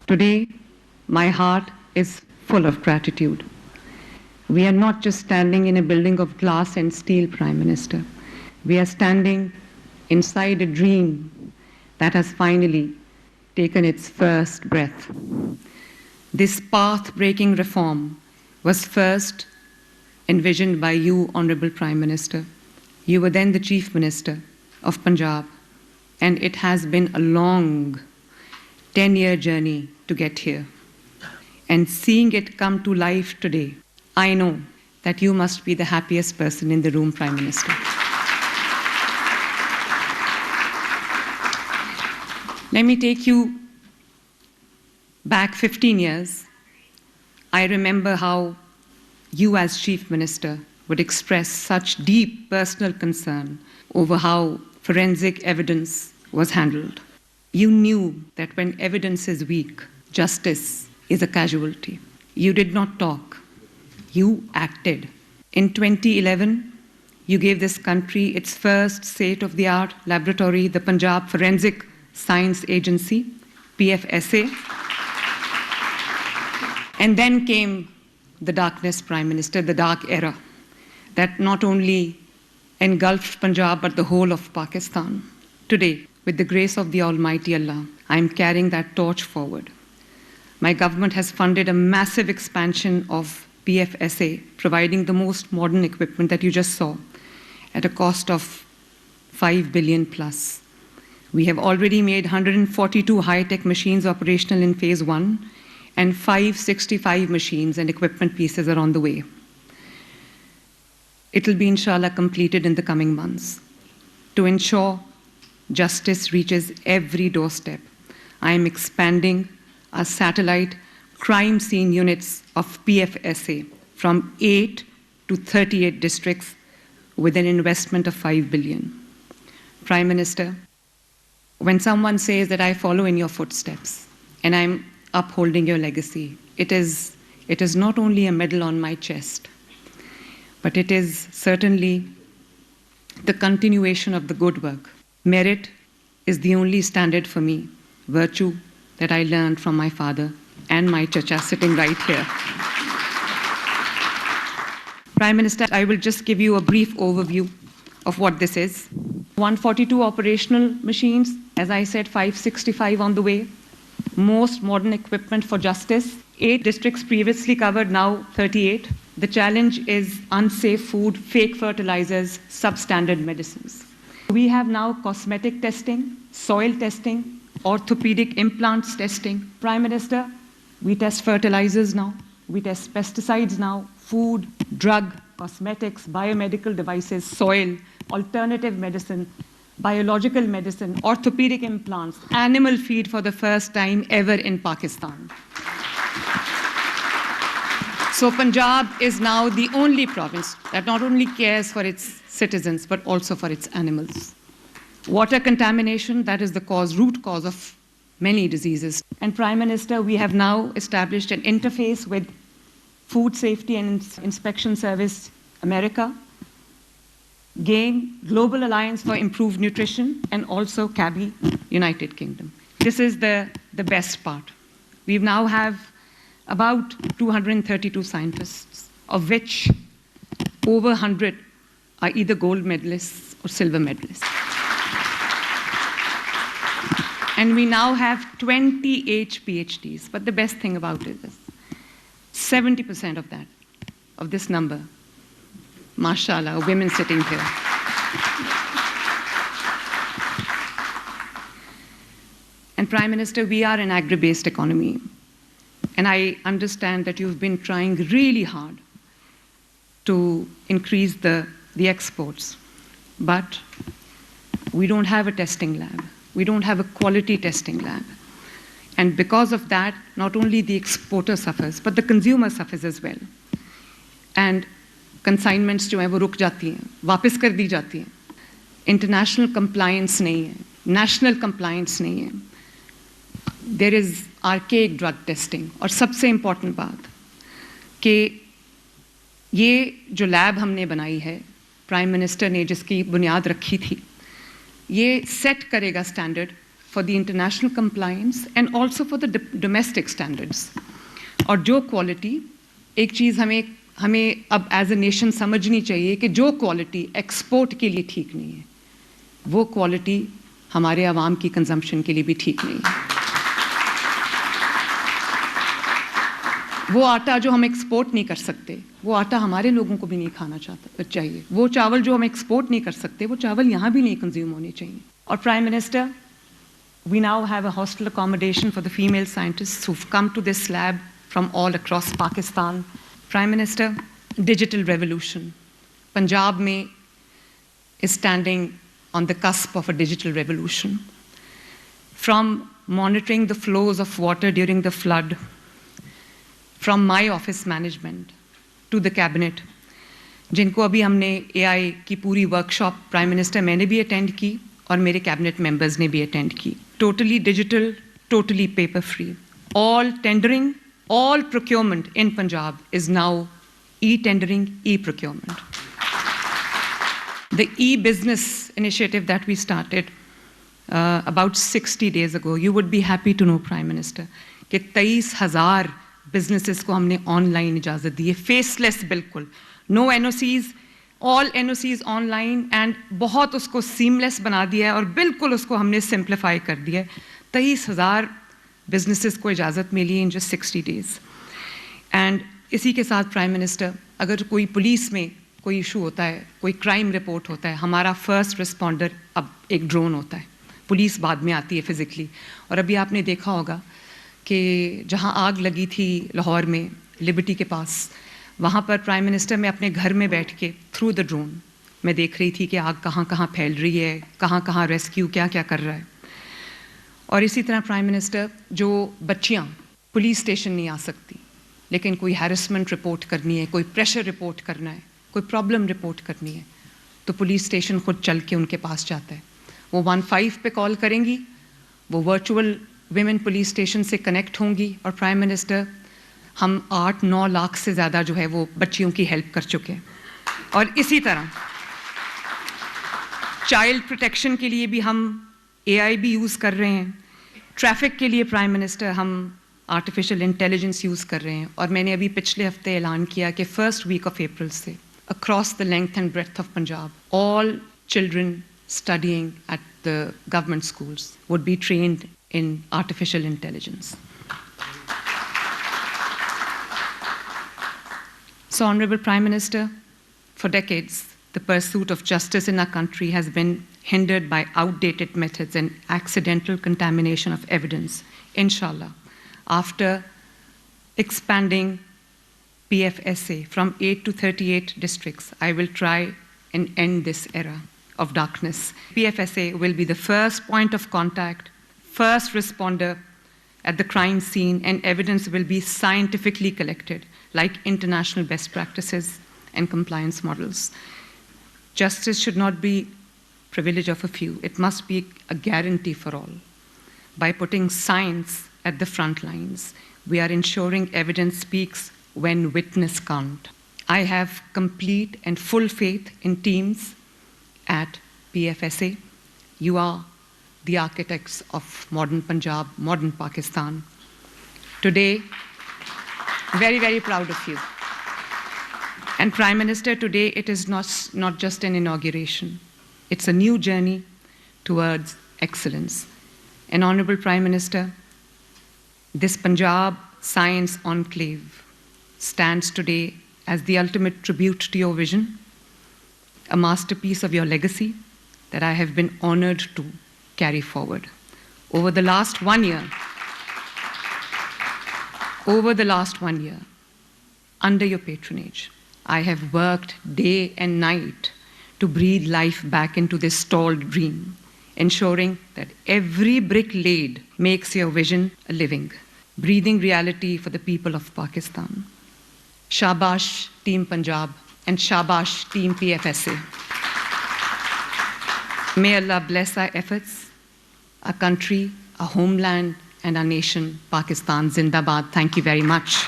Today, my heart is full of gratitude. We are not just standing in a building of glass and steel, Prime Minister. We are standing inside a dream that has finally taken its first breath. This path-breaking reform was first envisioned by you, Honorable Prime Minister. You were then the Chief Minister of Punjab, and it has been a long 10-year journey to get here. And seeing it come to life today, I know that you must be the happiest person in the room, Prime Minister. Let me take you back 15 years. I remember how you as Chief Minister would express such deep personal concern over how forensic evidence was handled. You knew that when evidence is weak, justice is a casualty. You did not talk. You acted. In 2011, you gave this country its first state-of-the-art laboratory, the Punjab Forensic Science Agency, PFSA. And then came the darkness, Prime Minister, the dark era that not only engulfed Punjab but the whole of Pakistan. Today, with the grace of the Almighty Allah, I am carrying that torch forward. My government has funded a massive expansion of PFSA, providing the most modern equipment that you just saw at a cost of 5 billion plus. We have already made 142 high-tech machines operational in phase 1, and 565 machines and equipment pieces are on the way. It will be, inshallah, completed in the coming months. To ensure justice reaches every doorstep, I am expanding our satellite crime scene units of PFSA from 8 to 38 districts with an investment of 5 billion. Prime Minister, when someone says that I follow in your footsteps and I'm upholding your legacy, it is not only a medal on my chest, but it is certainly the continuation of the good work. Merit is the only standard for me, virtue that I learned from my father and my chacha sitting right here. Prime Minister, I will just give you a brief overview of what this is. 142 operational machines, as I said, 565 on the way. Most modern equipment for justice. 8 districts previously covered, now 38. The challenge is unsafe food, fake fertilizers, substandard medicines. We have now cosmetic testing, soil testing, orthopedic implants testing. Prime Minister, we test fertilizers now, we test pesticides now, food, drug, cosmetics, biomedical devices, soil, alternative medicine, biological medicine, orthopedic implants, animal feed for the first time ever in Pakistan. So Punjab is now the only province that not only cares for its citizens, but also for its animals. Water contamination, that is the root cause of many diseases. And Prime Minister, we have now established an interface with Food Safety and Inspection Service America, GAIN, Global Alliance for Improved Nutrition, and also CABI, United Kingdom. This is the best part. We now have about 232 scientists, of which over 100 are either gold medalists or silver medalists. And we now have 28 PhDs. But the best thing about it is 70% of this number, mashallah, women sitting here. And Prime Minister, we are an agri-based economy. And I understand that you've been trying really hard to increase the exports. But we don't have a testing lab. We don't have a quality testing lab. And because of that, not only the exporter suffers, but the consumer suffers as well. And consignments जो हैं वो रुक जाती हैं, वापस कर दी जाती हैं. International compliance नहीं है, national compliance नहीं है. There is archaic drug testing. और सबसे important बात कि ये जो लैब हमने बनाई है, प्राइम मिनिस्टर ने जिसकी बुनियाद रखी थी, ये सेट करेगा standard for the international compliance and also for the domestic standards. और जो quality, एक चीज़ हमें अब as a nation समझनी चाहिए कि जो quality export के लिए ठीक नहीं है, वो quality हमारे आवाम की consumption के लिए भी ठीक नहीं है. वो आटा जो हम एक्सपोर्ट नहीं कर सकते, वो आटा हमारे लोगों को भी नहीं खाना चाहिए. वो चावल जो हम एक्सपोर्ट नहीं कर सकते, वो चावल यहाँ भी नहीं कंज्यूम होने चाहिए. और prime minister, we now have a hostel accommodation for the female scientists who've come to this lab from all across Pakistan. Prime Minister, digital revolution. Punjab mein is standing on the cusp of a digital revolution. From monitoring the flows of water during the flood, from my office management to the cabinet, जिनको अभी हमने AI की पूरी workshop prime minister मैंने भी attend की और मेरे कैबिनेट मेंबर्स ने भी अटेंड की. Totally digital, totally paper free. All tendering, all procurement in Punjab is now e-tendering, e-procurement. The e-business initiative that we started about 60 days ago, you would be happy to know, Prime Minister, कि 23,000 businesses को हमने online इजाज़त दी है, faceless बिल्कुल, no NOCs, all NOCs online and बहुत उसको seamless बना दिया है और बिल्कुल उसको हमने simplify कर दिया है. 23,000 businesses को इजाज़त मिली in just 60 days. And इसी के साथ Prime Minister, अगर कोई पुलिस में कोई इशू होता है, कोई क्राइम रिपोर्ट होता है, हमारा फर्स्ट रिस्पॉन्डर अब एक ड्रोन होता है, पुलिस बाद में आती है फिजिकली. और अभी आपने देखा होगा कि जहां आग लगी थी लाहौर में लिबर्टी के पास, वहां पर प्राइम मिनिस्टर मैं अपने घर में बैठ के थ्रू द ड्रोन मैं देख रही थी कि आग कहां कहां फैल रही है, कहां कहां रेस्क्यू क्या क्या कर रहा है. और इसी तरह प्राइम मिनिस्टर, जो बच्चियां पुलिस स्टेशन नहीं आ सकती लेकिन कोई हैरेसमेंट रिपोर्ट करनी है, कोई प्रेशर रिपोर्ट करना है, कोई प्रॉब्लम रिपोर्ट करनी है, तो पुलिस स्टेशन खुद चल के उनके पास जाता है. वो 15 पे कॉल करेंगी, वो वर्चुअल विमेन पुलिस स्टेशन से कनेक्ट होंगी और प्राइम मिनिस्टर, हम 8-9 लाख से ज़्यादा जो है वो बच्चियों की हेल्प कर चुके हैं. और इसी तरह चाइल्ड प्रोटेक्शन के लिए भी हम AI भी यूज़ कर रहे हैं. ट्रैफिक के लिए प्राइम मिनिस्टर हम आर्टिफिशियल इंटेलिजेंस यूज़ कर रहे हैं. और मैंने अभी पिछले हफ्ते ऐलान किया कि फर्स्ट वीक ऑफ अप्रैल से across the length and breadth of Punjab, all children studying at the government schools would be trained in artificial intelligence. So, Honorable Prime Minister, for decades, the pursuit of justice in our country has been hindered by outdated methods and accidental contamination of evidence. Inshallah, after expanding PFSA from 8 to 38 districts, I will try and end this era of darkness. PFSA will be the first point of contact, first responder at the crime scene, and evidence will be scientifically collected, like international best practices and compliance models. Justice should not be privilege of a few. It must be a guarantee for all. By putting science at the front lines, we are ensuring evidence speaks when witness can't. I have complete and full faith in teams at PFSA. You are the architects of modern Punjab, modern Pakistan. Today, very, very proud of you. And Prime Minister, today it is not just an inauguration. It's a new journey towards excellence. And Honorable Prime Minister, this Punjab Science Enclave stands today as the ultimate tribute to your vision, a masterpiece of your legacy that I have been honored to carry forward. Over the last 1 year, under your patronage, I have worked day and night to breathe life back into this stalled dream, ensuring that every brick laid makes your vision a living, breathing reality for the people of Pakistan. Shabash Team Punjab and Shabash Team PFSA. May Allah bless our efforts, our country, our homeland, and our nation, Pakistan. Zindabad. Thank you very much.